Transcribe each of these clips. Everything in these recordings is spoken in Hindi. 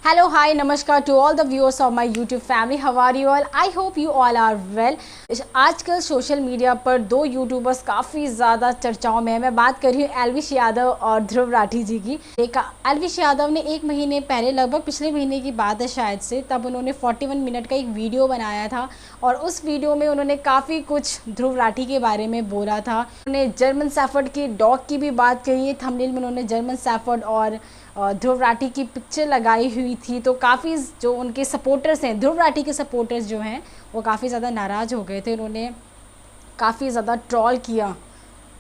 Hello, hi, namaskar to all the viewers of my YouTube family. How are you all? I hope you all are well. आजकल सोशल मीडिया पर दो यूट्यूबर्स काफ़ी ज़्यादा चर्चाओं में है। मैं बात कर रही हूँ एल्विश यादव और ध्रुव राठी जी की। एल्विश यादव ने एक महीने पहले, लगभग पिछले महीने की बात है शायद से, तब उन्होंने 41 मिनट का एक वीडियो बनाया था और उस वीडियो में उन्होंने काफ़ी कुछ ध्रुव राठी के बारे में बोला था। उन्होंने जर्मन शेफर्ड की डॉग की भी बात कही है। थंबनेल में उन्होंने जर्मन शेफर्ड और ध्रुव राठी की पिक्चर लगाई हुई थी। तो काफ़ी जो उनके सपोर्टर्स हैं, ध्रुव राठी के सपोर्टर्स जो हैं, वो काफ़ी ज़्यादा नाराज़ हो गए थे। उन्होंने काफ़ी ज़्यादा ट्रोल किया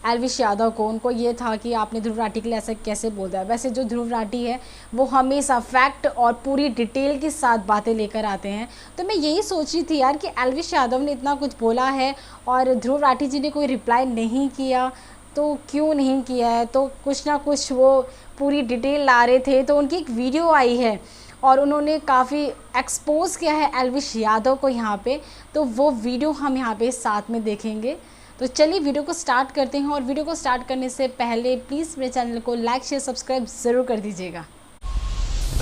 एल्विश यादव को। उनको ये था कि आपने ध्रुव राठी के लिए ऐसे कैसे बोल दिया। वैसे जो ध्रुव राठी है वो हमेशा फैक्ट और पूरी डिटेल के साथ बातें लेकर आते हैं। तो मैं यही सोच रही थी यार कि एल्विश यादव ने इतना कुछ बोला है और ध्रुव राठी जी ने कोई रिप्लाई नहीं किया, तो क्यों नहीं किया है। तो कुछ ना कुछ वो पूरी डिटेल ला रहे थे। तो उनकी एक वीडियो आई है और उन्होंने काफ़ी एक्सपोज किया है एल्विश यादव को यहाँ पे। तो वो वीडियो हम यहाँ पे साथ में देखेंगे। तो चलिए वीडियो को स्टार्ट करते हैं। और वीडियो को स्टार्ट करने से पहले प्लीज़ मेरे चैनल को लाइक शेयर सब्सक्राइब ज़रूर कर दीजिएगा।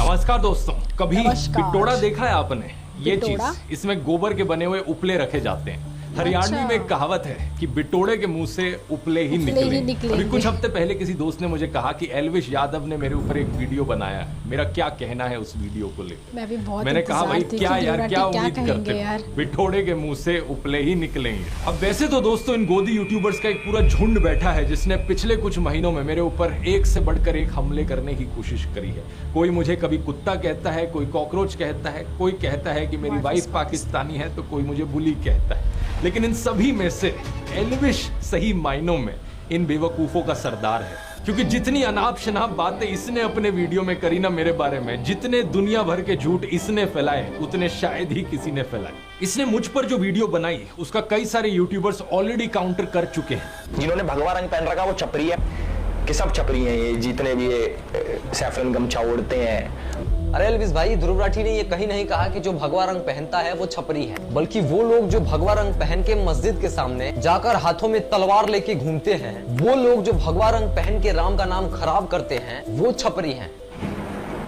नमस्कार दोस्तों, कभी नमस्कार। बिटोड़ा देखा है आपने? ये बिटोड़ा? चीज, इसमें गोबर के बने हुए उपले रखे जाते हैं। हरियाणवी में एक कहावत है कि बिटोड़े के मुंह से उपले ही निकले। अभी कुछ हफ्ते पहले किसी दोस्त ने मुझे कहा कि एल्विश यादव ने मेरे ऊपर एक वीडियो बनाया है, मेरा क्या कहना है उस वीडियो को लेकर। मैंने कहा भाई क्या यार, क्या उम्मीद करते हो, बिटोड़े के मुंह से उपले ही निकलेंगे। अब वैसे तो दोस्तों इन गोदी यूट्यूबर्स का एक पूरा झुंड बैठा है जिसने पिछले कुछ महीनों में मेरे ऊपर एक से बढ़कर एक हमले करने की कोशिश करी है। कोई मुझे कभी कुत्ता कहता है, कोई कॉकरोच कहता है, कोई कहता है कि मेरी वाइफ पाकिस्तानी है, तो कोई मुझे बुली कहता है। लेकिन इन सभी में से एल्विश सही मायनों में इन बेवकूफों का सरदार है, क्योंकि जितनी अनाप शनाप बातें इसने अपने वीडियो में करी ना मेरे बारे में, जितने दुनिया भर के झूठ इसने फैलाए, उतने शायद ही किसी ने फैलाए। इसने मुझ पर जो वीडियो बनाई उसका कई सारे यूट्यूबर्स ऑलरेडी काउंटर कर चुके हैं। जिन्होंने भगवा रंग पहन रखा वो छपरी है कि सब छपरी हैं, ये जितने भी ये सैफरन गमछा ओढ़ते हैं। अरे एल्विश भाई, ध्रुव राठी ने ये कहीं नहीं कहा कि जो भगवा रंग पहनता है वो छपरी है, बल्कि वो लोग जो भगवा रंग पहन के मस्जिद के सामने जाकर हाथों में तलवार लेके घूमते हैं, वो लोग जो भगवा रंग पहन के राम का नाम खराब करते हैं, वो छपरी हैं।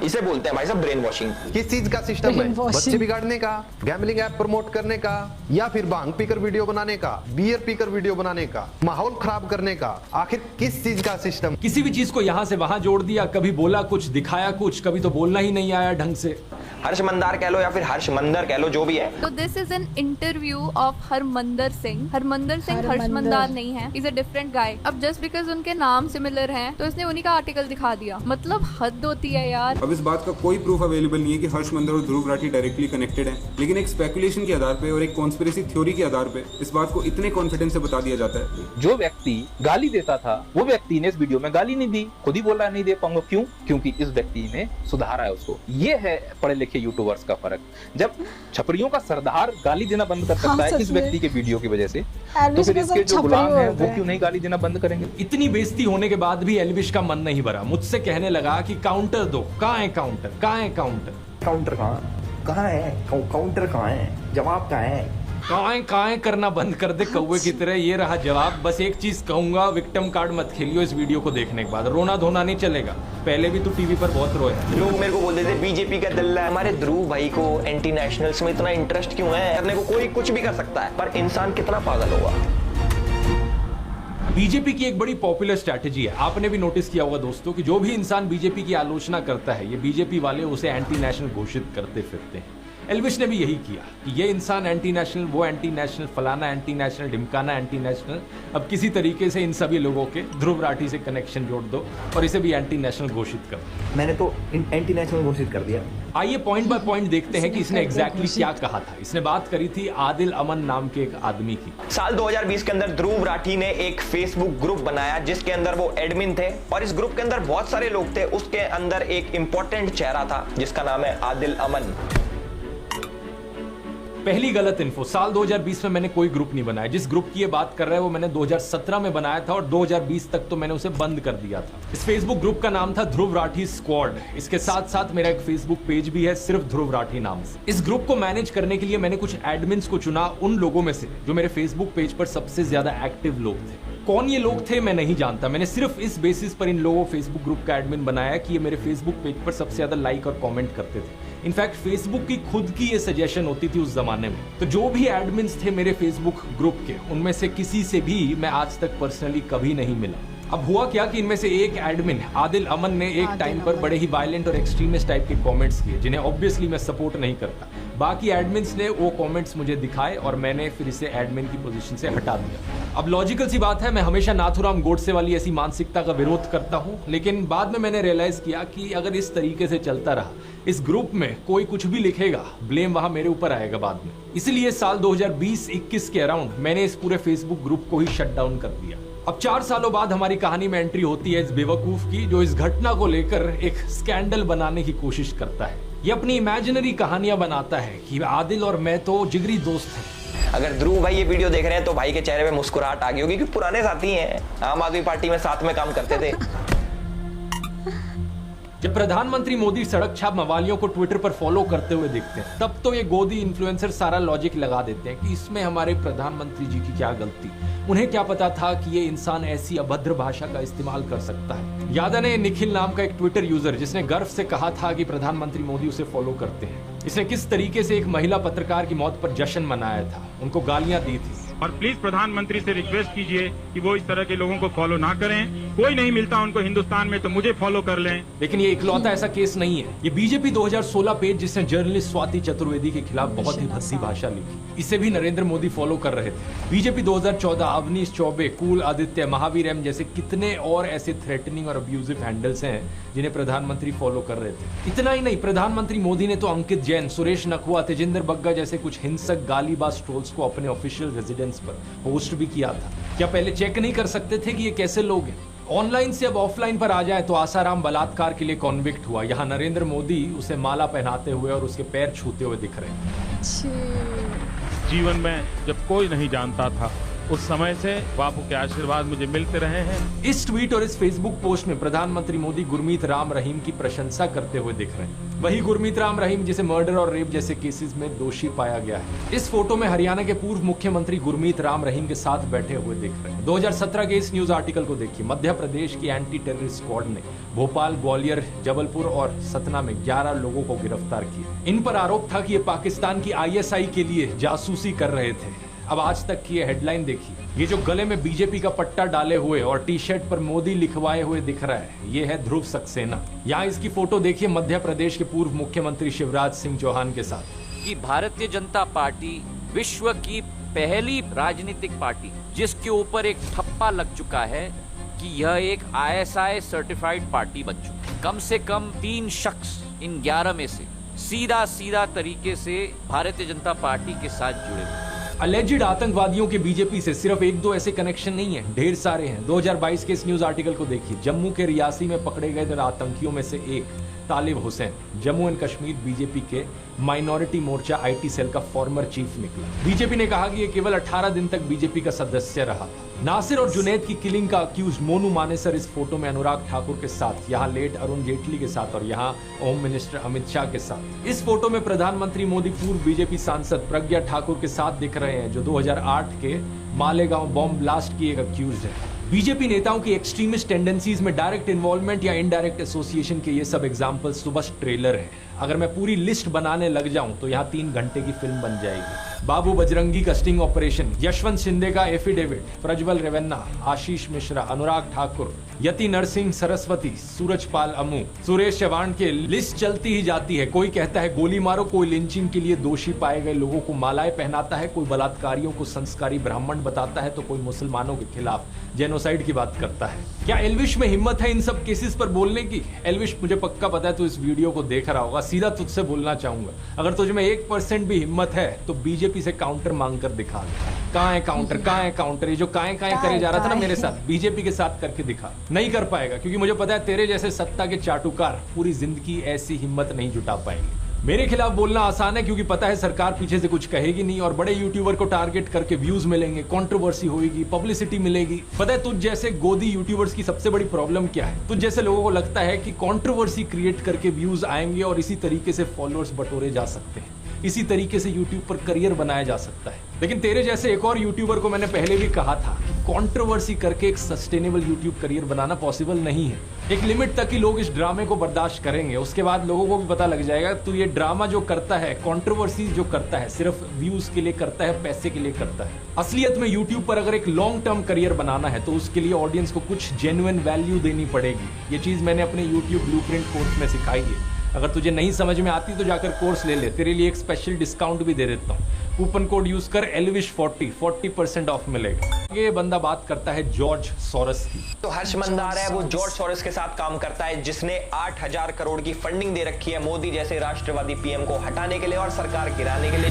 इसे बोलते हैं भाई साहब ब्रेन वॉशिंग। किस चीज का सिस्टम है? बच्चे बिगाड़ने का, गैम्बलिंग ऐप प्रमोट करने का, या फिर भांग पीकर वीडियो बनाने का, बियर पीकर वीडियो बनाने का, माहौल खराब करने का? आखिर किस चीज का सिस्टम? किसी भी चीज को यहाँ से वहां जोड़ दिया, कभी बोला कुछ, दिखाया कुछ, कभी तो बोलना ही नहीं आया ढंग से। हर्ष मंदार कह लो या फिर हर्ष मंदर कह लो, जो भी है। तो this is an interview of Harmandar Singh. Harmandar Singh Harsh Mandar नहीं है, इज अ डिफरेंट गाय। अब जस्ट बिकॉज उनके नाम सिमिलर हैं तो इसने उन्हीं का आर्टिकल दिखा दिया। मतलब हद होती है यार। अब इस बात का कोई प्रूफ अवेलेबल नहीं है कि हर्ष मंदर और ध्रुव राठी डायरेक्टली कनेक्टेड हैं, लेकिन एक स्पेकुलेशन के आधार पे और एक कॉन्स्पिरेसी थ्योरी के आधार पे इस बात को इतने कॉन्फिडेंस से बता दिया जाता है। जो व्यक्ति गाली देता था वो व्यक्ति ने इस वीडियो में गाली नहीं दी, खुद ही बोल रहा नहीं दे पाऊंगा। क्यों? क्योंकि इस व्यक्ति ने सुधारा है उसको। ये है पढ़े लिखे यूट्यूबर्स का फर्क। जब छपरियों का सरदार गाली देना बंद कर सकता है इस व्यक्ति के वीडियो की वजह से, तो फिर इसके जो गुलाम हैं वो क्यों नहीं गाली देना बंद करेंगे? इतनी बेइज्जती होने के बाद भी एल्विश का मन नहीं भरा। मुझसे कहने लगा कि काउंटर दो। कहाँ है काउंटर? कहाँ है काउंटर? काउंटर कहाँ है? काउंटर कहाँ है? जवाब कहाँ है? काएं करना बंद कर दे कौवे की तरह। ये रहा जवाब। बस एक चीज कहूंगा, विक्टिम कार्ड मत खेलियो इस वीडियो को देखने के बाद। रोना धोना नहीं चलेगा। पहले भी तू टीवी पर बहुत रोया। लोग मेरे को बोलते थे बीजेपी का दल्ला है। हमारे ध्रुव भाई को एंटी नेशनल्स में इतना इंटरेस्ट क्यों है? करने को कोई कुछ भी कर सकता है, पर इंसान कितना पागल होगा। बीजेपी की एक बड़ी पॉपुलर स्ट्रैटेजी है, आपने भी नोटिस किया होगा दोस्तों, कि जो भी इंसान बीजेपी की आलोचना करता है, ये बीजेपी वाले उसे एंटी नेशनल घोषित करते फिरते हैं। एल्विश ने भी यही किया कि ये इंसान एंटी नेशनल, वो एंटी नेशनल, फलाना एंटी नेशनल, ढिमकाना एंटी नेशनल। अब किसी तरीके से इन सभी लोगों के ध्रुव राठी से कनेक्शन जोड़ दो और इसे भी एंटी नेशनल घोषित कर दो। मैंने तो एंटी नेशनल घोषित कर दिया। आइए पॉइंट बाय पॉइंट देखते हैं कि इसने एग्जैक्टली क्या कहा था। इसने बात करी थी आदिल अमन नाम के एक आदमी की। साल 2020 के अंदर ध्रुव राठी ने एक फेसबुक ग्रुप बनाया जिसके अंदर वो एडमिन थे और इस ग्रुप के अंदर बहुत सारे लोग थे। उसके अंदर एक इंपॉर्टेंट चेहरा था जिसका नाम है आदिल अमन। पहली गलत इन्फो, साल 2020 में मैंने कोई ग्रुप नहीं बनाया। जिस ग्रुप की ये बात कर रहा है वो मैंने 2017 में बनाया था और 2020 तक तो मैंने उसे बंद कर दिया था। इस फेसबुक ग्रुप का नाम था ध्रुव राठी स्क्वाड। इसके साथ साथ मेरा एक फेसबुक पेज भी है सिर्फ ध्रुव राठी नाम से। इस ग्रुप को मैनेज करने के लिए मैंने कुछ एडमिन्स को चुना, उन लोगों में से जो मेरे फेसबुक पेज पर सबसे ज्यादा एक्टिव लोग थे। कौन ये लोग थे मैं नहीं जानता। मैंने सिर्फ इस बेसिस पर इन लोगों फेसबुक ग्रुप का एडमिन बनाया कि ये मेरे फेसबुक पेज पर सबसे ज्यादा लाइक और कमेंट करते थे। इनफैक्ट फेसबुक की खुद की ये सजेशन होती थी उस जमाने में। तो जो भी एडमिन्स थे मेरे फेसबुक ग्रुप के, उनमें से किसी से भी मैं आज तक पर्सनली कभी नहीं मिला। अब हुआ क्या कि इनमें से एक एडमिन आदिल अमन ने एक टाइम पर बड़े ही वायलेंट और एक्सट्रीमिस्ट टाइप के कमेंट्स किए, जिन्हें ऑब्वियसली मैं सपोर्ट नहीं करता। बाकी एडमिन्स ने वो कमेंट्स मुझे दिखाए और मैंने फिर इसे एडमिन की पोजीशन से हटा दिया। अब लॉजिकल सी बात है, मैं हमेशा नाथूराम गोडसे वाली ऐसी मानसिकता का विरोध करता हूँ, लेकिन बाद में मैंने रियलाइज किया कि अगर इस तरीके से चलता रहा, इस ग्रुप में कोई कुछ भी लिखेगा, ब्लेम वहां मेरे ऊपर आएगा बाद में। इसलिए साल 2020-21 के अराउंड मैंने इस पूरे फेसबुक ग्रुप को ही शट डाउन कर दिया। अब 4 सालों बाद हमारी कहानी में एंट्री होती है इस बेवकूफ की, जो इस घटना को लेकर एक स्कैंडल बनाने की कोशिश करता है। ये अपनी इमेजिनरी कहानियां बनाता है कि आदिल और मैं तो जिगरी दोस्त हैं। अगर ध्रुव भाई ये वीडियो देख रहे हैं तो भाई के चेहरे पे मुस्कुराहट आ गई होगी, क्योंकि पुराने साथी हैं, आम आदमी पार्टी में साथ में काम करते थे। जब प्रधानमंत्री मोदी सड़क छाप मवालियों को ट्विटर पर फॉलो करते हुए दिखते हैं, तब तो ये गोदी इन्फ्लुएंसर सारा लॉजिक लगा देते हैं कि इसमें हमारे प्रधानमंत्री जी की क्या गलती। उन्हें क्या पता था कि ये इंसान ऐसी अभद्र भाषा का इस्तेमाल कर सकता है। याद है निखिल नाम का एक ट्विटर यूजर, जिसने गर्व से कहा था कि प्रधानमंत्री मोदी उसे फॉलो करते हैं। इसने किस तरीके से एक महिला पत्रकार की मौत पर जश्न मनाया था, उनको गालियां दी थी। और प्लीज प्रधानमंत्री से रिक्वेस्ट कीजिए कि वो इस तरह के लोगों को फॉलो ना करें। कोई नहीं मिलता उनको हिंदुस्तान में तो मुझे फॉलो कर लें। लेकिन ये इकलौता ऐसा केस नहीं है। ये बीजेपी 2016 पेज, जिसने जर्नलिस्ट स्वाति चतुर्वेदी के खिलाफ बहुत ही भद्दी भाषा लिखी, इसे भी नरेंद्र मोदी फॉलो कर रहे थे। BJP 2014, Avnish Choubey, cool Aditya, Mahavir M जैसे कितने और ऐसे थ्रेटनिंग और अब्यूजिव हैंडल्स हैं जिन्हें प्रधानमंत्री फॉलो कर रहे थे। इतना ही नहीं, प्रधानमंत्री मोदी ने तो अंकित जैन, सुरेश नखवा, तेजिंदर बग्गा जैसे कुछ हिंसक गालीबाज ट्रोल्स को अपने ऑफिशियल रेजिडेंस पर पोस्ट भी किया था। क्या पहले चेक नहीं कर सकते थे कि ये कैसे लोग हैं? ऑनलाइन से अब ऑफलाइन पर आ जाए तो आसाराम बलात्कार के लिए कॉन्विक्ट हुआ। यहाँ नरेंद्र मोदी उसे माला पहनाते हुए और उसके पैर छूते हुए दिख रहे हैं। जीवन में जब कोई नहीं जानता था, उस समय से बापू के आशीर्वाद मुझे मिलते रहे हैं। इस ट्वीट और इस फेसबुक पोस्ट में प्रधानमंत्री मोदी गुरमीत राम रहीम की प्रशंसा करते हुए दिख रहे हैं। वही गुरमीत राम रहीम जिसे मर्डर और रेप जैसे केसेस में दोषी पाया गया है। इस फोटो में हरियाणा के पूर्व मुख्यमंत्री गुरमीत राम रहीम के साथ बैठे हुए दिख रहे हैं। 2017 के इस न्यूज आर्टिकल को देखिए। मध्य प्रदेश की एंटी टेररिस्ट स्क्वाड ने भोपाल, ग्वालियर, जबलपुर और सतना में 11 लोगों को गिरफ्तार किया। इन पर आरोप था कि ये पाकिस्तान की ISI के लिए जासूसी कर रहे थे। अब आज तक की ये हेडलाइन देखिए। ये जो गले में बीजेपी का पट्टा डाले हुए और टी-शर्ट पर मोदी लिखवाए हुए दिख रहा है, ये है ध्रुव सक्सेना। यहाँ इसकी फोटो देखिए मध्य प्रदेश के पूर्व मुख्यमंत्री शिवराज सिंह चौहान के साथ। कि भारतीय जनता पार्टी विश्व की पहली राजनीतिक पार्टी जिसके ऊपर एक ठप्पा लग चुका है कि यह एक ISI सर्टिफाइड पार्टी बन चुकी है। कम से कम 3 शख्स इन 11 में से सीधा तरीके से भारतीय जनता पार्टी के साथ जुड़े हुए। अलेजिड आतंकवादियों के बीजेपी से सिर्फ 1-2 ऐसे कनेक्शन नहीं है, ढेर सारे हैं। 2022 के इस न्यूज आर्टिकल को देखिए। जम्मू के रियासी में पकड़े गए आतंकियों में से एक तालिब हुसैन जम्मू एंड कश्मीर बीजेपी के माइनॉरिटी मोर्चा IT सेल का फॉर्मर चीफ निकला। बीजेपी ने कहा कि ये केवल 18 दिन तक बीजेपी का सदस्य रहा। नासिर और जुनैद की किलिंग का अक्यूज मोनू मानेसर इस फोटो में अनुराग ठाकुर के साथ, यहाँ लेट अरुण जेटली के साथ और यहाँ होम मिनिस्टर अमित शाह के साथ। इस फोटो में प्रधानमंत्री मोदी पूर्व बीजेपी सांसद प्रज्ञा ठाकुर के साथ दिख रहे हैं, जो 2008 के मालेगांव बॉम्ब ब्लास्ट की एक अक्यूज है। बीजेपी नेताओं की एक्सट्रीमिस्ट टेंडेंसीज में डायरेक्ट इन्वॉल्वमेंट या इनडायरेक्ट एसोसिएशन के ये सब एग्जांपल्स तो बस ट्रेलर है। अगर मैं पूरी लिस्ट बनाने लग जाऊं तो यहाँ 3 घंटे की फिल्म बन जाएगी। बाबू बजरंगी का स्टिंग ऑपरेशन, यशवंत शिंदे का एफिडेविट, प्रज्वल रेवन्ना, आशीष मिश्रा, अनुराग ठाकुर, यति नरसिंह सरस्वती, सूरजपाल अमू, सुरेश चव्हाण के लिस्ट चलती ही जाती है। कोई कहता है गोली मारो, कोई लिंचिंग के लिए दोषी पाए गए लोगों को मालाएं पहनाता है, कोई बलात्कारियों को संस्कारी ब्राह्मण बताता है, तो कोई मुसलमानों के खिलाफ जेनोसाइड की बात करता है। क्या एल्विश में हिम्मत है इन सब केसेस पर बोलने की? एल्विश, मुझे पक्का पता है तू इस वीडियो को देख रहा होगा। सीधा तुझसे बोलना चाहूंगा, अगर तुझ में 1% भी हिम्मत है तो बीजेपी से काउंटर मांग कर दिखा। कहाँ है काउंटर, कहाँ है काउंटर? ये जो काएं करे जा रहा था ना मेरे साथ, बीजेपी के साथ करके दिखा। नहीं कर पाएगा, क्योंकि मुझे पता है तेरे जैसे सत्ता के चाटुकार पूरी जिंदगी ऐसी हिम्मत नहीं जुटा पाएंगे। मेरे खिलाफ बोलना आसान है, क्योंकि पता है सरकार पीछे से कुछ कहेगी नहीं और बड़े यूट्यूबर को टारगेट करके व्यूज मिलेंगे, कंट्रोवर्सी होगी, पब्लिसिटी मिलेगी। पता है तुझ जैसे गोदी यूट्यूबर्स की सबसे बड़ी प्रॉब्लम क्या है? तुझ जैसे लोगों को लगता है कि कंट्रोवर्सी क्रिएट करके व्यूज आएंगे और इसी तरीके से फॉलोअर्स बटोरे जा सकते हैं, इसी तरीके से यूट्यूब पर करियर बनाया जा सकता है। लेकिन तेरे जैसे एक और यूट्यूबर को मैंने पहले भी कहा था, कंट्रोवर्सी करके एक सस्टेनेबल यूट्यूब करियर बनाना पॉसिबल नहीं है। एक लिमिट तक ही लोग इस ड्रामे को बर्दाश्त करेंगे, उसके बाद लोगों को भी पता लग जाएगा तो ये ड्रामा जो करता है, कंट्रोवर्सी जो करता है, सिर्फ व्यूज के लिए करता है, पैसे के लिए करता है। असलियत में यूट्यूब पर अगर एक लॉन्ग टर्म करियर बनाना है तो उसके लिए ऑडियंस को कुछ जेन्युइन वैल्यू देनी पड़ेगी। ये चीज मैंने अपने यूट्यूब ब्लूप्रिंट कोर्स में सिखाई है। अगर तुझे नहीं समझ में आती तो जाकर कोर्स ले ले, तेरे लिए एक स्पेशल डिस्काउंट भी दे देता हूँ। कूपन कोड यूज कर elvish40 40% ऑफ मिलेगा। ये बंदा बात करता है जॉर्ज सोरस की। तो हर्ष मंदार है वो जॉर्ज सोरस के साथ काम करता है, जिसने 8,000 करोड़ की फंडिंग दे रखी है मोदी जैसे राष्ट्रवादी पीएम को हटाने के लिए और सरकार गिराने के लिए।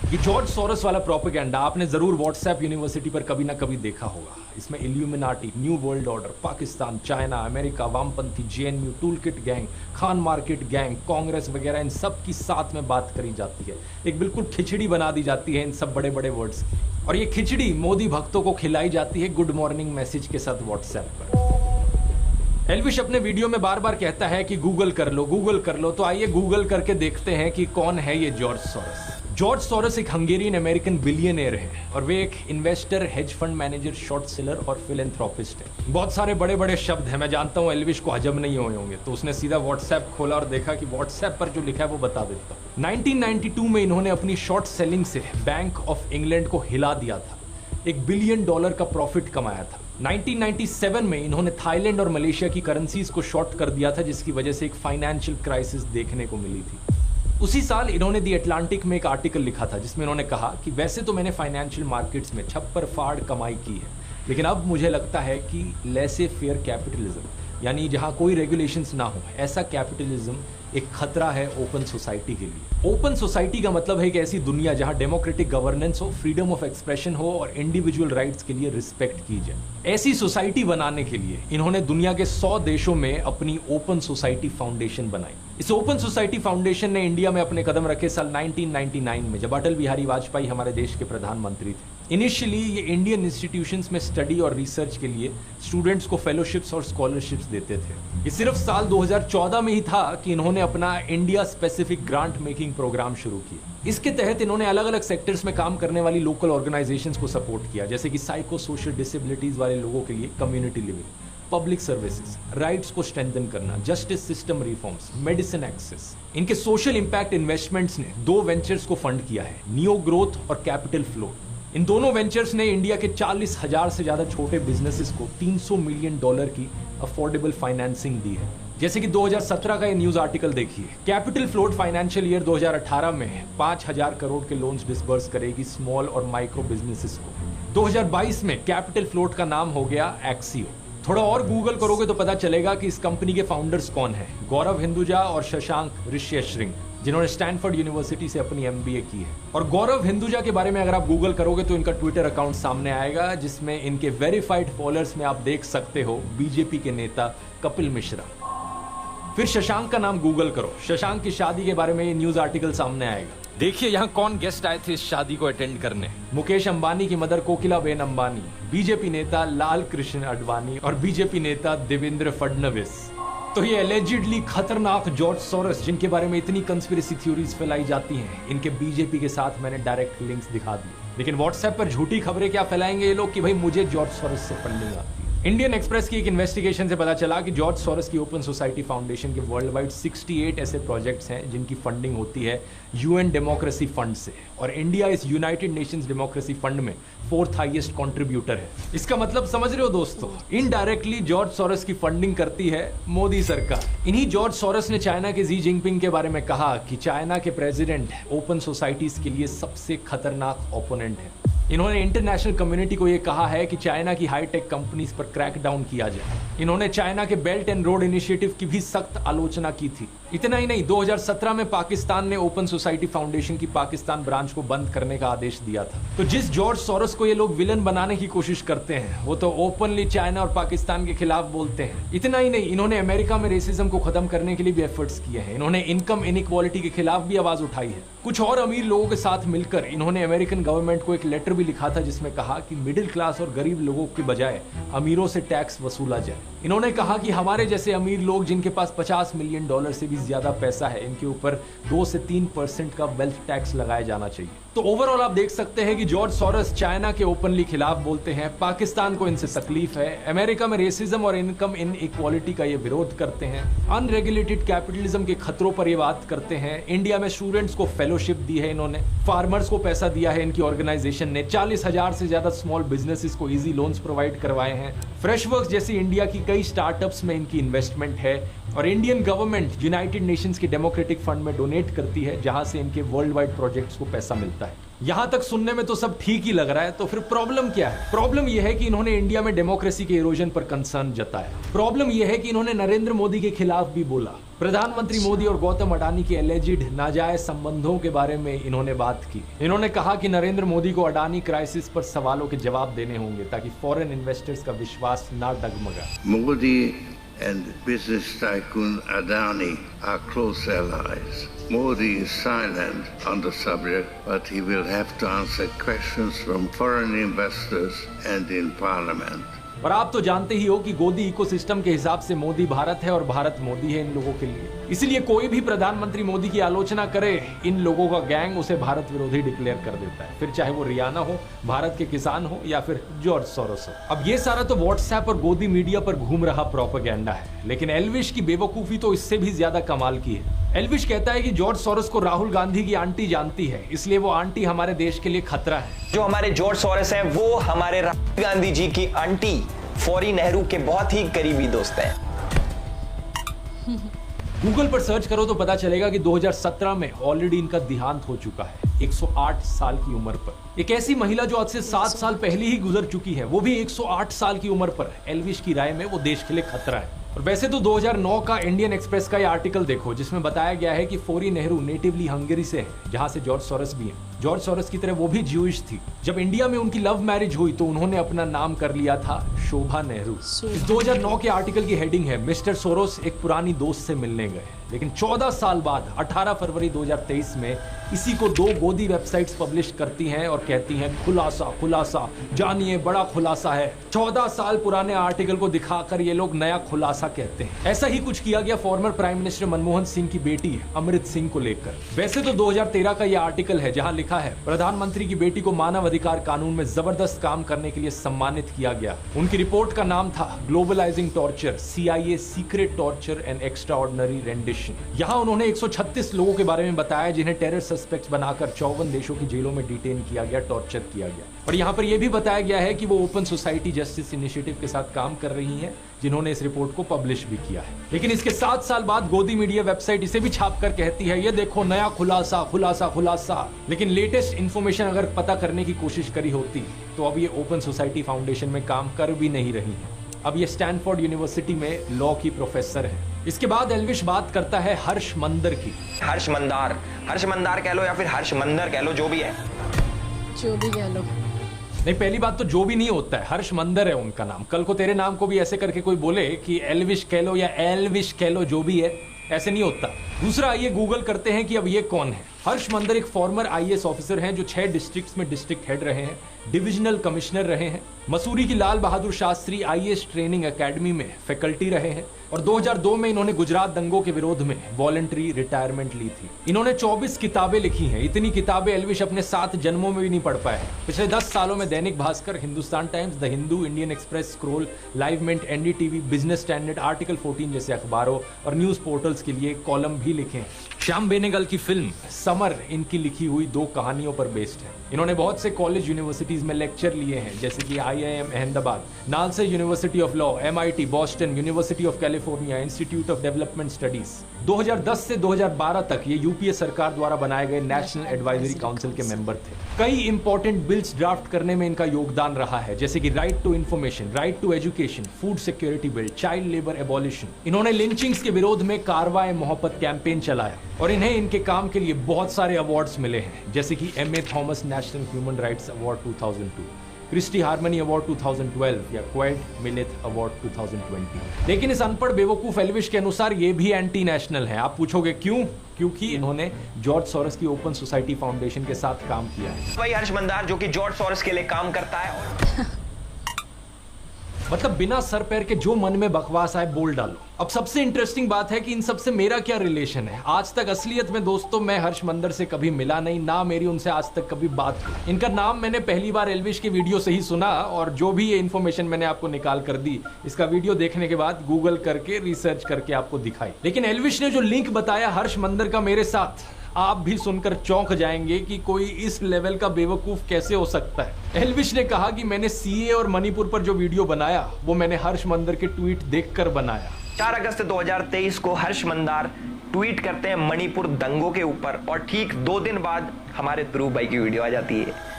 ये जॉर्ज सोरस वाला प्रोपेगेंडा आपने जरूर व्हाट्सएप यूनिवर्सिटी पर कभी ना कभी देखा होगा। इसमें Illuminati, new world order, Pakistan, China, America, वामपंथी, JNU, toolkit gang, Khan market gang, Congress वगैरह इन सब की साथ में बात करी जाती है। एक बिल्कुल खिचड़ी बना दी जाती है इन सब बड़े बड़े वर्ड्स की, और ये खिचड़ी मोदी भक्तों को खिलाई जाती है गुड मॉर्निंग मैसेज के साथ व्हाट्सएप पर। एल्विश अपने वीडियो में बार बार कहता है कि गूगल कर लो, गूगल कर लो। तो आइए गूगल करके देखते हैं कि कौन है ये जॉर्ज सोरस। जॉर्ज सोरस एक हंगेरियन अमेरिकन बिलियनियर है और वे एक investor, hedge fund manager, short seller और फिलैंथ्रोपिस्ट है। बहुत सारे बड़े बड़े शब्द हैं, मैं जानता हूँ एल्विश को हजम नहीं हुए होंगे, तो उसने सीधा व्हाट्सएप खोला और देखा कि व्हाट्सएप पर जो लिखा है वो बता देता हूँ। 1992 में इन्होंने अपनी शॉर्ट सेलिंग से बैंक ऑफ इंग्लैंड को हिला दिया था, $1 बिलियन का प्रॉफिट कमाया था। 1997 में इन्होंने थाईलैंड और मलेशिया की करेंसीज को शॉर्ट कर दिया था, जिसकी वजह से एक फाइनेंशियल क्राइसिस देखने को मिली थी। उसी साल इन्होंने दी अटलांटिक में एक आर्टिकल लिखा था जिसमें इन्होंने कहा कि वैसे तो मैंने फाइनेंशियल मार्केट्स में छप्पर फाड़ कमाई की है, लेकिन अब मुझे लगता है कि लेसे फेयर कैपिटलिज्म, यानी जहां कोई रेगुलेशंस ना हो, ऐसा कैपिटलिज्म एक खतरा है ओपन सोसाइटी के लिए। ओपन सोसाइटी का मतलब है एक ऐसी दुनिया जहां डेमोक्रेटिक गवर्नेंस हो, फ्रीडम ऑफ एक्सप्रेशन हो और इंडिविजुअल राइट्स के लिए रिस्पेक्ट की जाए। ऐसी सोसाइटी बनाने के लिए इन्होंने दुनिया के 100 देशों में अपनी ओपन सोसाइटी फाउंडेशन बनाई। इस ओपन सोसाइटी फाउंडेशन ने इंडिया में अपने कदम रखे साल 1999 में, जब अटल बिहारी वाजपेयी हमारे देश के प्रधानमंत्री थे। इनिशियली ये इंडियन इंस्टीट्यूशंस में स्टडी और रिसर्च के लिए स्टूडेंट्स को फेलोशिप्स और स्कॉलरशिप्स देते थे। ये सिर्फ साल 2014 में ही था कि इन्होंने अपना India specific grant making programme शुरू किया। इसके तहत इन्होंने अलग अलग सेक्टर्स में काम करने वाली लोकल ऑर्गेनाइजेशंस को सपोर्ट किया, जैसे कि साइको सोशल डिसेबिलिटीज वाले लोगों के लिए community living, public services, rights को स्ट्रेंथन करना, justice system reforms, medicine access. इनके सोशल इंपैक्ट इन्वेस्टमेंट्स ने 2 वेंचर्स को फंड किया है, नियो ग्रोथ और कैपिटल फ्लो। इन दोनों वेंचर्स ने इंडिया के 40,000 से ज्यादा छोटे बिजनेसेस को $300 मिलियन की अफोर्डेबल फाइनेंसिंग दी है। जैसे कि 2017 का ये न्यूज आर्टिकल देखिए, कैपिटल फ्लोट फाइनेंशियल ईयर 2018 में 5,000 करोड़ के लोन्स डिसबर्स करेगी स्मॉल और माइक्रो बिजनेसेस को। 2022 में कैपिटल फ्लोट का नाम हो गया एक्सियो। थोड़ा और गूगल करोगे तो पता चलेगा कि इस कंपनी के फाउंडर्स कौन है, गौरव हिंदुजा और शशांक ऋष्यश्रिंग, जिन्होंने स्टैनफोर्ड यूनिवर्सिटी से अपनी MBA की है। और गौरव हिंदुजा के बारे में अगर आप गूगल करोगे तो इनका ट्विटर अकाउंट सामने आएगा, जिसमें इनके वेरीफाइड फॉलोअर्स में आप देख सकते हो बीजेपी के नेता कपिल मिश्रा। फिर शशांक का नाम गूगल करो, शशांक की शादी के बारे में ये न्यूज आर्टिकल सामने आएगा। देखिए यहाँ कौन गेस्ट आए थे इस शादी को अटेंड करने। मुकेश अंबानी की मदर कोकिलाबेन अंबानी, बीजेपी नेता लाल कृष्ण आडवाणी और बीजेपी नेता देवेंद्र फडणवीस। तो ये एलिजिडली खतरनाक जॉर्ज सोरस, जिनके बारे में इतनी कंस्पिरेसी थ्योरीज फैलाई जाती हैं, इनके बीजेपी के साथ मैंने डायरेक्ट लिंक्स दिखा दिए। लेकिन व्हाट्सएप पर झूठी खबरें क्या फैलाएंगे ये लोग कि भाई मुझे जॉर्ज सोरस से फंडिंग आती है। इंडियन एक्सप्रेस की एक इन्वेस्टिगेशन से पता चला कि जॉर्ज सोरस की ओपन सोसाइटी फाउंडेशन के वर्ल्ड वाइड 68 ऐसे प्रोजेक्ट्स हैं जिनकी फंडिंग होती है UN डेमोक्रेसी फंड से, और इंडिया इस यूनाइटेड नेशंस डेमोक्रेसी फंड में 4th हाईएस्ट कंट्रीब्यूटर है। इसका मतलब समझ रहे हो दोस्तों, इनडायरेक्टली जॉर्ज सोरस की फंडिंग करती है मोदी सरकार। इन्हीं जॉर्ज सोरस ने चाइना के जी जिनपिंग के बारे में कहा कि चाइना के प्रेसिडेंट ओपन सोसाइटीज के लिए सबसे खतरनाक ओपोनेंट है। इन्होंने इंटरनेशनल कम्युनिटी को यह कहा है कि चाइना की हाईटेक कंपनीज पर क्रैक डाउन किया जाए। इन्होंने चाइना के बेल्ट एंड रोड इनिशिएटिव की भी सख्त आलोचना की थी। इतना ही नहीं, 2017 में पाकिस्तान ने ओपन सोसाइटी फाउंडेशन की पाकिस्तान ब्रांच को बंद करने का आदेश दिया था। तो जिस जॉर्ज सोरस को ये लोग विलन बनाने की कोशिश करते हैं, वो तो ओपनली चाइना और पाकिस्तान के खिलाफ बोलते हैं। इतना ही नहीं, इन्होंने अमेरिका में रेसिज्म को खत्म करने के लिए भी एफर्ट्स किए हैं। इन्होंने इनकम इनइक्वालिटी के खिलाफ भी आवाज उठाई है। कुछ और अमीर लोगों के साथ मिलकर इन्होंने अमेरिकन गवर्नमेंट को एक लेटर भी लिखा था जिसमें कहा कि मिडिल क्लास और गरीब लोगों के बजाय अमीरों से टैक्स वसूला जाए। इन्होंने कहा कि हमारे जैसे अमीर लोग जिनके पास $50 मिलियन से भी ज्यादा पैसा है, इनके ऊपर 2 से 3% का वेल्थ टैक्स लगाया जाना चाहिए। तो ओवरऑल आप देख सकते हैं कि जॉर्ज सोरोस चाइना के ओपनली खिलाफ बोलते हैं, पाकिस्तान को इनसे तकलीफ है, अमेरिका में रेसिज्म और इनकम इनइक्वालिटी का ये विरोध करते हैं, अनरेगुलेटेड कैपिटलिज्म के खतरों पर ये बात करते हैं, इंडिया में स्टूडेंट्स को फेलोशिप दी है इन्होंने, फार्मर्स को पैसा दिया है इनकी ऑर्गेनाइजेशन ने, 40,000 से ज्यादा स्मॉल बिजनेसेस को इजी लोन्स प्रोवाइड करवाए हैं, फ्रेशवर्क्स जैसी इंडिया की कई स्टार्टअप्स में इनकी इन्वेस्टमेंट है, और इंडियन गवर्नमेंट यूनाइटेड नेशंस के डेमोक्रेटिक फंड में डोनेट करती है, जहां से इनके वर्ल्ड वाइड प्रोजेक्ट्स को पैसा मिलता है। यहां तक सुनने में तो सब ठीक ही लग रहा है, तो फिर प्रॉब्लम क्या है? प्रॉब्लम यह है कि इन्होंने इंडिया में डेमोक्रेसी के इरोजन पर कंसर्न जताया। प्रॉब्लम यह है कि इन्होंने नरेंद्र मोदी के खिलाफ भी बोला। प्रधानमंत्री मोदी और गौतम अडानी के एलिजिड नाजायज संबंधों के बारे में इन्होंने बात की। इन्होंने कहा कि नरेंद्र मोदी को अडानी क्राइसिस पर सवालों के जवाब देने होंगे ताकि फॉरेन इन्वेस्टर्स का विश्वास ना डगमगा। Modi and business tycoon Adani are close allies. Modi is silent on the subject, but he will have to answer questions from foreign investors and in parliament. और आप तो जानते ही हो कि गोदी इकोसिस्टम के हिसाब से मोदी भारत है और भारत मोदी है इन लोगों के लिए। इसलिए कोई भी प्रधानमंत्री मोदी की आलोचना करे, इन लोगों का गैंग उसे भारत विरोधी डिक्लेयर कर देता है, फिर चाहे वो रियाना हो, भारत के किसान हो या फिर जॉर्ज सोरोस हो। अब ये सारा तो व्हाट्सएप और गोदी मीडिया पर घूम रहा प्रोपेगेंडा है, लेकिन एल्विश की बेवकूफी तो इससे भी ज्यादा कमाल की है। एल्विश कहता है कि जॉर्ज सोरोस को राहुल गांधी की आंटी जानती है, इसलिए वो आंटी हमारे देश के लिए खतरा है। जो हमारे जॉर्ज सोरोस हैं वो हमारे राहुल गांधी जी की आंटी फौरी नेहरू के बहुत ही करीबी दोस्त हैं। गूगल पर सर्च करो तो पता चलेगा कि 2017 में ऑलरेडी इनका देहांत हो चुका है, 108 साल की उम्र पर। एक ऐसी महिला जो आज से 7 साल पहले ही गुजर चुकी है, वो भी 108 साल की उम्र पर। एल्विश की राय में वो देश के लिए खतरा है। और वैसे तो 2009 का इंडियन एक्सप्रेस का ये आर्टिकल देखो, जिसमें बताया गया है कि फौरी नेहरू नेटिवली हंगरी से है, जहां से जॉर्ज सोरोस भी है। जॉर्ज सोरोस की तरह वो भी ज्यूइश थी। जब इंडिया में उनकी लव मैरिज हुई तो उन्होंने अपना नाम कर लिया था शोभा नेहरू। इस 2009 के आर्टिकल की हेडिंग है, मिस्टर सोरोस एक पुरानी दोस्त से मिलने गए। लेकिन 14 साल बाद 18 फरवरी 2023 में इसी को 2 गोदी वेबसाइट्स पब्लिश करती हैं और कहती हैं खुलासा खुलासा, जानिए बड़ा खुलासा है। 14 साल पुराने आर्टिकल को दिखाकर ये लोग नया खुलासा कहते हैं। ऐसा ही कुछ किया गया farmer prime minister Manmohan Singh की बेटी अमृत सिंह को लेकर। वैसे तो 2013 का ये आर्टिकल है जहां लिखा है प्रधानमंत्री की बेटी को मानव अधिकार कानून में जबरदस्त काम करने के लिए सम्मानित किया गया। उनकी रिपोर्ट का नाम था globalising torture, CIA secret torture and extraordinary rendition. यहाँ उन्होंने 136 लोगों के बारे में बताया जिन्हें टेरर सस्पेक्ट्स बनाकर 54 देशों की जेलों में डिटेन किया गया, टॉर्चर किया गया। और यहाँ पर यह भी बताया गया है कि वो ओपन सोसाइटी जस्टिस इनिशिएटिव के साथ काम कर रही हैं, जिन्होंने इस रिपोर्ट को पब्लिश भी किया है। लेकिन इसके 7 साल बाद गोदी मीडिया वेबसाइट इसे भी छापकर कहती है ये देखो नया खुलासा खुलासा खुलासा। लेकिन लेटेस्ट इंफॉर्मेशन अगर पता करने की कोशिश करी होती तो अब ये ओपन सोसाइटी फाउंडेशन में काम कर भी नहीं रही है। अब ये स्टैनफोर्ड यूनिवर्सिटी में लॉ की प्रोफेसर है। इसके बाद एल्विश बात करता है हर्ष मंदर की। हर्ष मंदार कह लो या फिर हर्ष मंदर कह लो, जो भी है, जो भी कह लो। नहीं, पहली बात तो जो भी नहीं होता है, हर्ष मंदर है उनका नाम। कल को तेरे नाम को भी ऐसे करके कोई बोले कि एल्विश कह लो या एल्विश कह लो, जो भी है, ऐसे नहीं होता। दूसरा आइए गूगल करते हैं कि अब ये कौन है। हर्ष मंदर एक फॉर्मर IAS ऑफिसर हैं जो 6 डिस्ट्रिक्ट्स में डिस्ट्रिक्ट हेड रहे हैं, डिविजनल कमिश्नर रहे हैं, मसूरी की Lal Bahadur Shastri IAS training academy में फैकल्टी रहे हैं और 2002 में इन्होंने गुजरात दंगों के विरोध में वॉलंटरी रिटायरमेंट ली थी। इन्होंने 24 किताबें लिखी हैं। इतनी किताबें एल्विश अपने 7 जन्मों में भी नहीं पढ़ पाए। पिछले 10 सालों में Dainik Bhaskar, Hindustan Times, The Hindu, Indian Express, Scroll, Live Mint, NDTV, Business Standard, Article 14 जैसे अखबारों और न्यूज पोर्टल्स के लिए कॉलम भी लिखे हैं। श्याम बेनेगल की फिल्म समर इनकी लिखी हुई 2 कहानियों पर बेस्ड है। इन्होंने बहुत से कॉलेज यूनिवर्सिटीज में लेक्चर लिए हैं, जैसे कि IIM Ahmedabad, NALSA university of law, MIT, Boston, university of California, institute of development studies. 2010 से 2012 तक ये UPA सरकार द्वारा बनाए गए नेशनल एडवाइजरी काउंसिल के मेंबर थे। कई इंपॉर्टेंट बिल्स ड्राफ्ट करने में इनका योगदान रहा है, जैसे कि right to information, right to education, food security bill, child labour abolition. इन्होंने लिंचिंग्स के विरोध में कारवाए मोहब्बत कैंपेन चलाया और इन्हें इनके काम के लिए बहुत सारे अवार्ड्स मिले हैं, जैसे कि MA Thomas National Human Rights Award 2002, Christie Harmony Award 2012 या क्वेड मिलेट अवार्ड 2020। लेकिन इस अनपढ़ बेवकूफ एल्विश के अनुसार ये भी एंटी नेशनल है। आप पूछोगे क्यों? क्योंकि इन्होंने जॉर्ज सोरोस की ओपन सोसाइटी फाउंडेशन के साथ काम किया है। वही हर्ष मंदार जो कि जॉर्ज सोरोस के लिए काम करता है। मतलब बिना सर पैर के जो मन में बकवास आए बोल डालो। अब सबसे इंटरेस्टिंग बात है कि इन सबसे मेरा क्या रिलेशन है। आज तक असलियत में दोस्तों मैं हर्ष मंदर से कभी मिला नहीं, ना मेरी उनसे आज तक कभी बात हुई। इनका नाम मैंने पहली बार एल्विश की वीडियो से ही सुना और जो भी ये इन्फॉर्मेशन मैंने आपको निकाल कर दी इसका वीडियो देखने के बाद गूगल करके रिसर्च करके आपको दिखाई। लेकिन एल्विश ने जो लिंक बताया हर्ष मंदर का मेरे साथ, आप भी सुनकर चौंक जाएंगे कि कोई इस लेवल का बेवकूफ कैसे हो सकता है। एल्विश ने कहा कि मैंने सीए और मणिपुर पर जो वीडियो बनाया वो मैंने हर्ष मंदर के ट्वीट देखकर बनाया। 4 अगस्त 2023 को हर्ष मंदार ट्वीट करते हैं मणिपुर दंगों के ऊपर और ठीक 2 दिन बाद हमारे ध्रुव भाई की वीडियो आ जाती है।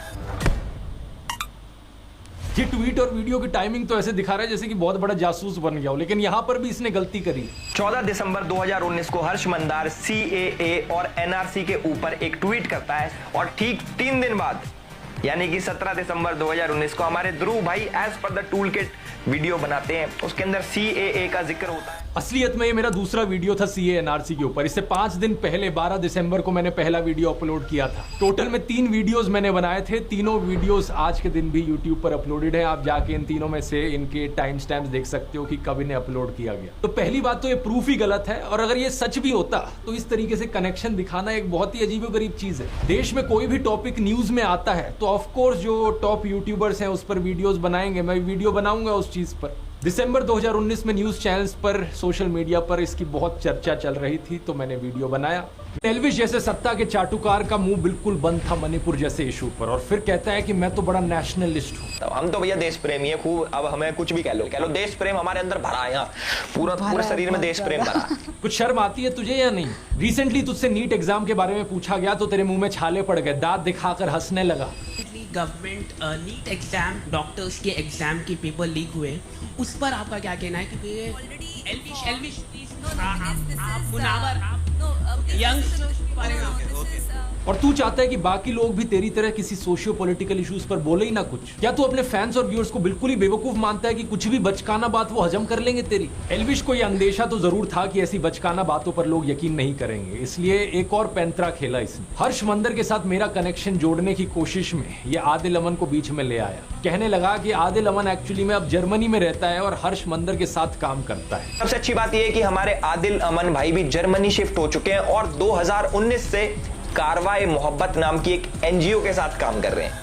ये ट्वीट और वीडियो की टाइमिंग तो ऐसे दिखा रहा है जैसे कि बहुत बड़ा जासूस बन गया हो, लेकिन यहाँ पर भी इसने गलती करी। 14 दिसंबर 2019 को हर्ष मंदार CAA और NRC के ऊपर एक ट्वीट करता है और ठीक 3 दिन बाद यानी कि 17 दिसंबर 2019 को हमारे ध्रुव भाई as per the tool kit video बनाते हैं। उसके अंदर CAA का जिक्र होता है। असलियत में ये मेरा दूसरा वीडियो था CAA NRC के ऊपर। इससे 5 दिन पहले 12 दिसंबर को मैंने पहला वीडियो अपलोड किया था। टोटल में 3 वीडियोस मैंने बनाए थे। तीनों वीडियोस आज के दिन भी यूट्यूब पर अपलोडेड हैं। आप जाके इन तीनों में से इनके टाइम स्टैम्प्स देख सकते हो कि कब इन्हें अपलोड किया गया। तो पहली बात तो ये प्रूफ ही गलत है, और अगर ये सच भी होता तो इस तरीके से कनेक्शन दिखाना एक बहुत ही अजीबोगरीब चीज है। देश में कोई भी टॉपिक न्यूज में आता है तो ऑफकोर्स जो टॉप यूट्यूबर्स हैं उस पर वीडियोस बनाएंगे, मैं वीडियो बनाऊंगा उस चीज पर। दिसंबर 2019 में न्यूज चैनल्स पर, सोशल मीडिया पर इसकी बहुत चर्चा चल रही थी तो मैंने वीडियो बनाया। एल्विश जैसे सत्ता के चाटुकार का मुंह बिल्कुल बंद था मणिपुर जैसे इशू पर, और फिर कहता है कि मैं तो बड़ा नेशनलिस्ट हूँ। तो हम तो भैया देश प्रेमी है खूब। अब हमें कुछ भी कह लो देश प्रेम हमारे अंदर भरा है। यहाँ पूरे शरीर में देश प्रेम भरा है। कुछ शर्म आती है तुझे या नहीं? रिसेंटली तुझसे नीट एग्जाम के बारे में पूछा गया तो तेरे मुंह में छाले पड़ गए, दांत दिखाकर हंसने लगा। गवर्नमेंट नीट एग्जाम, डॉक्टर्स के एग्जाम के पेपर लीक हुए, उस पर आपका क्या कहना है? क्योंकि एल्विश आप मुनावर, आप यंग बारे में और तू चाहता है कि बाकी लोग भी तेरी तरह किसी सोशियो पॉलिटिकल इश्यूज पर बोले ही ना कुछ। क्या तू अपने फैंस और व्यूअर्स को बिल्कुल ही बेवकूफ मानता है कि कुछ भी बचकाना बात वो हजम कर लेंगे तेरी? एल्विश को यह अंदेशा तो जरूर था कि ऐसी बचकाना बातों पर लोग यकीन नहीं करेंगे, इसलिए एक और पैंतरा खेला इसने। हर्ष मंदर के साथ मेरा कनेक्शन जोड़ने की कोशिश में ये आदिल अमन को बीच में ले आया। कहने लगा कि आदिल अमन एक्चुअली में अब जर्मनी में रहता है और हर्ष मंदर के साथ काम करता है। सबसे अच्छी बात यह है कि हमारे आदिल अमन भाई भी जर्मनी शिफ्ट हो चुके हैं और 2019 से कारवाई मोहब्बत नाम की एक NGO के साथ काम कर रहे हैं।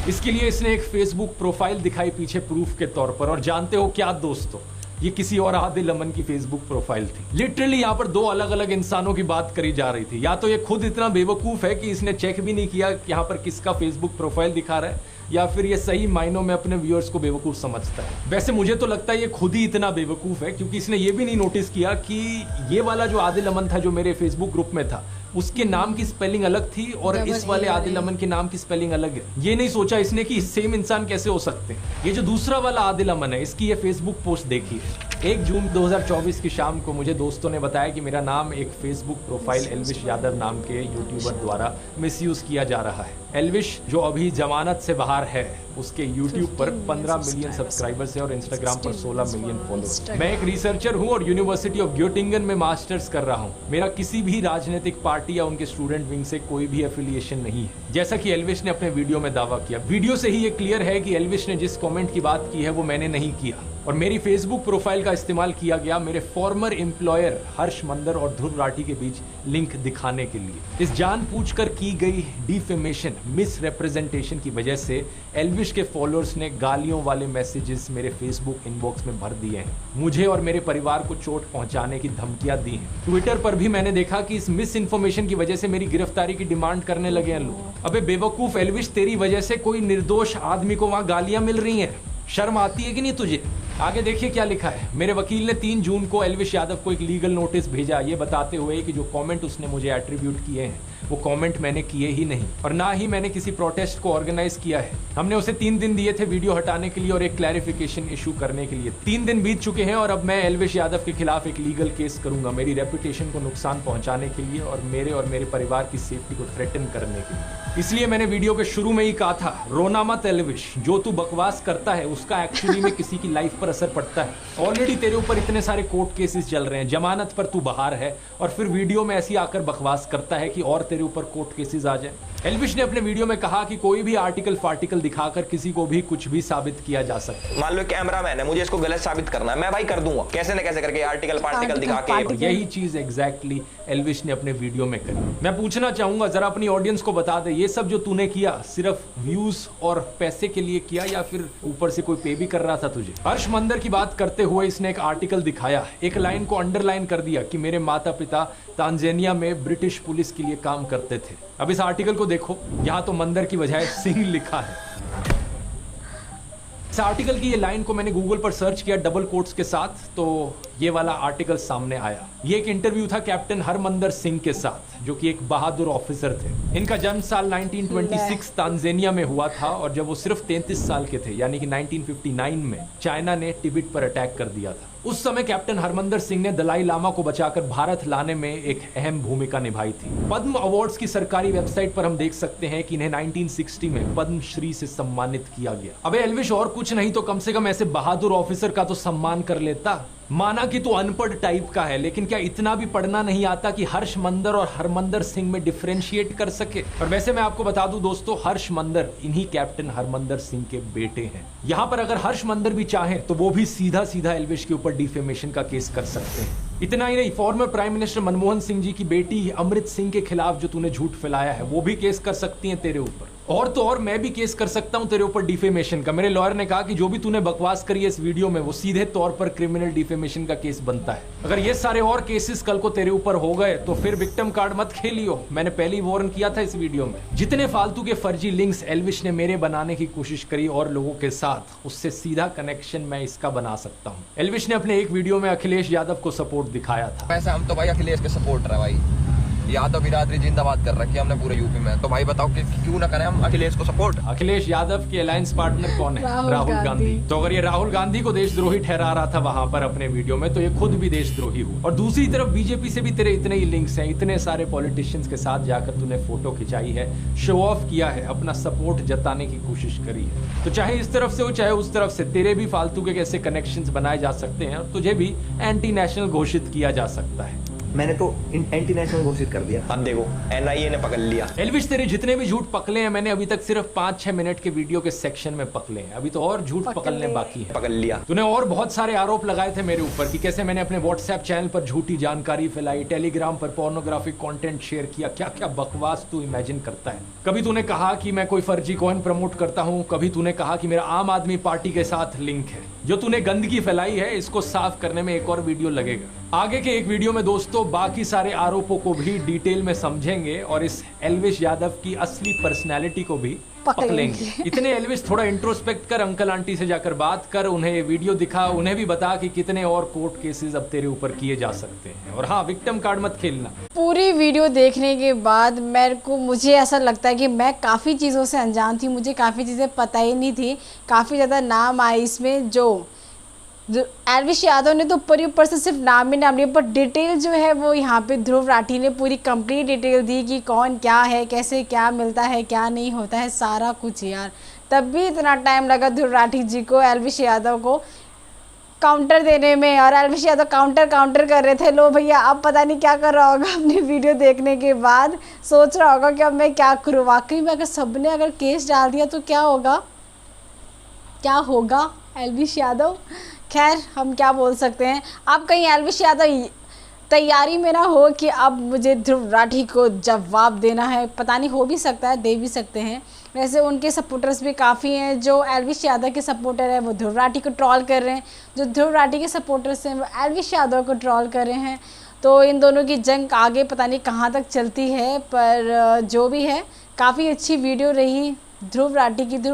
इसके लिए इसने एक फेसबुक प्रोफाइल दिखाई पीछे प्रूफ के तौर पर, और जानते हो क्या दोस्तों, ये किसी और आदिल अमन की फेसबुक प्रोफाइल थी। लिटरली यहाँ पर 2 अलग अलग इंसानों की बात करी जा रही थी। या तो ये खुद इतना बेवकूफ है कि इसने चेक भी नहीं किया कि यहाँ पर किसका फेसबुक प्रोफाइल दिखा रहा है, या फिर ये सही मायनों में अपने व्यूअर्स को बेवकूफ समझता है। वैसे मुझे तो लगता है ये खुद ही इतना बेवकूफ है क्योंकि इसने ये भी नहीं नोटिस किया कि ये वाला जो आदिल अमन था जो मेरे फेसबुक ग्रुप में था उसके नाम की स्पेलिंग अलग थी और इस वाले आदिल अमन के नाम की स्पेलिंग अलग है। ये नहीं सोचा इसने कि सेम इंसान कैसे हो सकते हैं। ये जो दूसरा वाला आदिल अमन है इसकी ये फेसबुक पोस्ट देखी है। 1 जून 2024 की शाम को मुझे दोस्तों ने बताया कि मेरा नाम एक फेसबुक प्रोफाइल एल्विश यादव नाम के यूट्यूबर द्वारा मिसयूज किया जा रहा है। एल्विश जो अभी जमानत से बाहर है उसके यूट्यूब पर 15 मिलियन सब्सक्राइबर्स है और इंस्टाग्राम पर 16 मिलियन फॉलोअर्स। मैं एक रिसर्चर हूं और यूनिवर्सिटी ऑफ ग्योटिंगन में मास्टर्स कर रहा हूं। मेरा किसी भी राजनीतिक पार्टी या उनके स्टूडेंट विंग से कोई भी एफिलिएशन नहीं है, जैसा कि एल्विश ने अपने वीडियो में दावा किया। वीडियो से ही ये क्लियर है कि एल्विश ने जिस कमेंट की बात की है वो मैंने नहीं किया, और मेरी फेसबुक प्रोफाइल का इस्तेमाल किया गया मेरे फॉर्मर एम्प्लॉयर हर्ष मंदर और ध्रुव राठी के बीच लिंक दिखाने के लिए। इस जानबूझकर की गई डिफेमेशन, मिस रिप्रेजेंटेशन की वजह से एल्विश के फॉलोअर्स ने गालियों वाले मैसेजेस मेरे फेसबुक इनबॉक्स में भर दिए हैं। मुझे और मेरे परिवार को चोट पहुंचाने की धमकियां दी हैं। ट्विटर पर भी मैंने देखा कि इस मिस इन्फॉर्मेशन की वजह से मेरी गिरफ्तारी की डिमांड करने लगे हैं लोग। अबे बेवकूफ एल्विश, तेरी वजह से कोई निर्दोष आदमी को वहां गालियां मिल रही हैं। शर्म आती है कि नहीं तुझे? आगे देखिए क्या लिखा है। मेरे वकील ने 3 जून को एल्विश यादव को एक लीगल नोटिस भेजा, ये बताते हुए कि जो कमेंट उसने मुझे एट्रीब्यूट किए हैं वो कमेंट मैंने किए ही नहीं और ना ही मैंने किसी प्रोटेस्ट को ऑर्गेनाइज किया है। हमने उसे 3 दिन दिए थे वीडियो हटाने के लिए और एक क्लैरिफिकेशन इशू करने के लिए। 3 दिन बीत चुके हैं और अब मैं एल्विश यादव के खिलाफ एक लीगल केस करूंगा, मेरी रेपुटेशन को नुकसान पहुंचाने के लिए और मेरे परिवार की सेफ्टी को थ्रेटन करने के लिए। इसलिए मैंने वीडियो के शुरू में ही कहा था, रोना मत एल्विश, जो तू बकवास करता है उसका एक्चुअली में किसी की लाइफ पर असर पड़ता है। ऑलरेडी तेरे ऊपर इतने सारे कोर्ट केसेस चल रहे हैं, जमानत पर तू बाहर है और फिर वीडियो में ऐसी आकर बकवास करता है कि और तेरे ऊपर कोर्ट केसेस आ जाए। एल्विश ने अपने वीडियो में कहा कि कोई भी आर्टिकल फार्टिकल दिखाकर किसी को भी कुछ भी साबित किया जा सकता है। मान लो कैमरामैन है, मुझे इसको गलत साबित करना है, मैं भाई कर दूंगा कैसे न कैसे करके आर्टिकल फार्टिकल दिखा के। यही चीज एग्जैक्टली एल्विश ने अपने वीडियो में करी। मैं पूछना चाहूंगा जरा अपनी ऑडियंस को बता दे, ये सब जो तूने किया सिर्फ व्यूज और पैसे के लिए किया या फिर ऊपर से कोई पे भी कर रहा था तुझे? हर्ष मंदर की बात करते हुए इसने एक आर्टिकल दिखाया, एक लाइन को अंडरलाइन कर दिया कि मेरे माता पिता तांजानिया में ब्रिटिश पुलिस के लिए काम करते थे। अब इस आर्टिकल को देखो, यहाँ तो मंदर की बजाय सिंह लिखा है। इस आर्टिकल की ये लाइन को मैंने गूगल पर सर्च किया डबल कोट्स के साथ, तो ये वाला आर्टिकल सामने आया। ये एक इंटरव्यू था कैप्टन हरमंदर सिंह के साथ, जो कि एक बहादुर ऑफिसर थे। इनका जन्म साल 1926 तांजानिया में हुआ था और जब वो सिर्फ 33 साल के थे, यानी कि 1959 में चाइना ने तिब्बत पर अटैक कर दिया था। उस समय कैप्टन हरमंदर सिंह ने दलाई लामा को बचाकर भारत लाने में एक अहम भूमिका निभाई थी। पद्म अवार्ड्स की सरकारी वेबसाइट पर हम देख सकते हैं कि इन्हें 1960 में पद्म श्री से सम्मानित किया गया। अबे एल्विश, और कुछ नहीं तो कम से कम ऐसे बहादुर ऑफिसर का तो सम्मान कर लेता। माना कि तू अनपढ़ टाइप का है, लेकिन क्या इतना भी पढ़ना नहीं आता कि हर्ष मंदर और हरमंदर सिंह में डिफरेंशिएट कर सके? और वैसे मैं आपको बता दूं दोस्तों, हर्ष मंदर इन्हीं कैप्टन हरमंदर सिंह के बेटे हैं। यहाँ पर अगर हर्ष मंदर भी चाहें तो वो भी सीधा सीधा एल्विश के ऊपर डिफेमेशन का केस कर सकते हैं। इतना ही नहीं, former prime minister Manmohan Singh ji की बेटी अमृत सिंह के खिलाफ जो तूने झूठ फैलाया है, वो भी केस कर सकती हैं तेरे ऊपर। और तो और मैं भी केस कर सकता हूं तेरे ऊपर डिफेमेशन का। मेरे लॉयर ने कहा कि जो भी तूने बकवास करी है इस वीडियो में, वो सीधे तौर पर क्रिमिनल डिफेमेशन का केस बनता है। अगर ये सारे और केसेस कल को तेरे ऊपर हो गए तो फिर विक्टिम कार्ड मत खेलियो। मैंने पहले ही वार्न किया था इस वीडियो में। जितने फालतू के फर्जी लिंक्स एल्विश ने मेरे बनाने की कोशिश करी और लोगों के साथ, उससे सीधा कनेक्शन मैं इसका बना सकता हूँ। एल्विश ने अपने एक वीडियो में अखिलेश यादव को सपोर्ट दिखाया था। वैसे हम तो भाई अखिलेश के सपोर्टर है भाई, यादव बिरादरी जिंदाबाद कर रखी है हमने पूरे यूपी में, तो भाई बताओ कि क्यों ना करें हम अखिलेश को सपोर्ट। अखिलेश यादव के अलायंस पार्टनर कौन है? राहुल गांधी। तो अगर ये राहुल गांधी को देशद्रोही ठहरा रहा था वहां पर अपने वीडियो में, तो ये खुद भी देशद्रोही हुआ। और दूसरी तरफ बीजेपी से भी तेरे इतने ही लिंक्स हैं, इतने सारे पॉलिटिशियंस के साथ जाकर तूने फोटो खिंचाई है, शो ऑफ किया है, अपना सपोर्ट जताने की कोशिश करी है। तो चाहे इस तरफ से हो चाहे उस तरफ से, तेरे भी फालतू के कैसे कनेक्शंस बनाए जा सकते हैं और तुझे भी एंटी नेशनल घोषित किया जा सकता है। मैंने तो एंटी नेशनल घोषित कर दिया। अब देखो NIA ने पकड़ लिया। एल्विश, तेरे जितने भी झूठ पकड़े हैं मैंने अभी तक सिर्फ 5-6 मिनट के वीडियो के सेक्शन में पकड़े हैं, अभी तो और झूठ पकड़ने बाकी है। पकड़ लिया। तूने और बहुत सारे आरोप लगाए थे मेरे ऊपर कि कैसे मैंने अपने व्हाट्सएप चैनल पर झूठी जानकारी फैलाई, टेलीग्राम पर पोर्नोग्राफिक कंटेंट शेयर किया, क्या क्या बकवास तू इमेजिन करता है। कभी तूने कहा कि मैं कोई फर्जी कॉइन प्रमोट करता हूं, कभी तूने कहा कि मेरा आम आदमी पार्टी के साथ लिंक है। जो तूने गंदगी फैलाई है इसको साफ करने में एक और वीडियो लगेगा। आगे के एक वीडियो में दोस्तों बाकी सारे आरोपों को भी डिटेल में समझेंगे और इस एल्विश यादव की असली पर्सनैलिटी को भी पकड़ेंगे। इतने एल्विश, थोड़ा इंट्रोस्पेक्ट कर, अंकल आंटी से जाकर बात कर, उन्हें ये वीडियो दिखा, उन्हें भी बता कि कितने और कोर्ट केसेस अब तेरे ऊपर किए जा सकते हैं। और हाँ, विक्टिम कार्ड मत खेलना। पूरी वीडियो देखने के बाद मुझे ऐसा लगता है कि मैं काफ़ी चीज़ों से अनजान थी, मुझे काफ़ी चीज़ें पता ही नहीं थी। काफ़ी ज़्यादा नाम आए इसमें, जो एल्विश यादव ने तो ऊपर से सिर्फ नाम ही नाम लिया, पर डिटेल जो है वो यहाँ पे ध्रुव राठी ने पूरी कंप्लीट डिटेल दी कि कौन क्या है, कैसे क्या मिलता है, क्या नहीं होता है, सारा कुछ यार। तब भी इतना टाइम लगा ध्रुव राठी जी को एल्विश यादव को काउंटर देने में, और एल्विश यादव काउंटर कर रहे थे। लो भैया, अब पता नहीं क्या कर रहा होगा अपनी वीडियो देखने के बाद, सोच रहा होगा कि अब मैं क्या करूँ। वाकई में अगर सबने अगर केस डाल दिया तो क्या होगा, क्या होगा एल्विश यादव। खैर, हम क्या बोल सकते हैं। अब कहीं एल्विश यादव तैयारी में ना हो कि अब मुझे ध्रुव राठी को जवाब देना है, पता नहीं, हो भी सकता है, दे भी सकते हैं। वैसे उनके सपोर्टर्स भी काफ़ी हैं। जो एल्विश यादव के सपोर्टर हैं वो ध्रुव राठी को ट्रॉल कर रहे हैं, जो ध्रुव राठी के सपोर्टर्स हैं वो एल्विश यादव को ट्रॉल कर रहे हैं। तो इन दोनों की जंग आगे पता नहीं कहाँ तक चलती है, पर जो भी है काफ़ी अच्छी वीडियो रही ध्रुव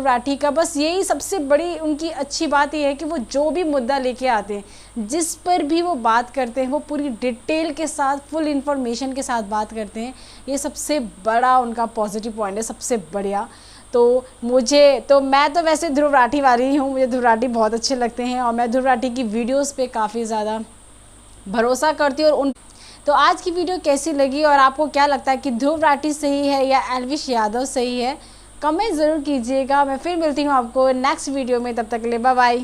राठी का। बस यही सबसे बड़ी उनकी अच्छी बात ये है कि वो जो भी मुद्दा लेके आते हैं, जिस पर भी वो बात करते हैं, वो पूरी डिटेल के साथ, फुल इन्फॉर्मेशन के साथ बात करते हैं। ये सबसे बड़ा उनका पॉजिटिव पॉइंट है, सबसे बढ़िया। तो मैं तो वैसे ध्रुव राठी वाली ही हूँ, मुझे ध्रुव राठी बहुत अच्छे लगते हैं और मैं ध्रुव राठी की वीडियोज़ पे काफ़ी ज़्यादा भरोसा करती हूँ। और तो आज की वीडियो कैसी लगी और आपको क्या लगता है कि ध्रुव राठी सही है या एल्विश यादव सही है, कमेंट ज़रूर कीजिएगा। मैं फिर मिलती हूँ आपको नेक्स्ट वीडियो में, तब तक के लिए बाय बाय।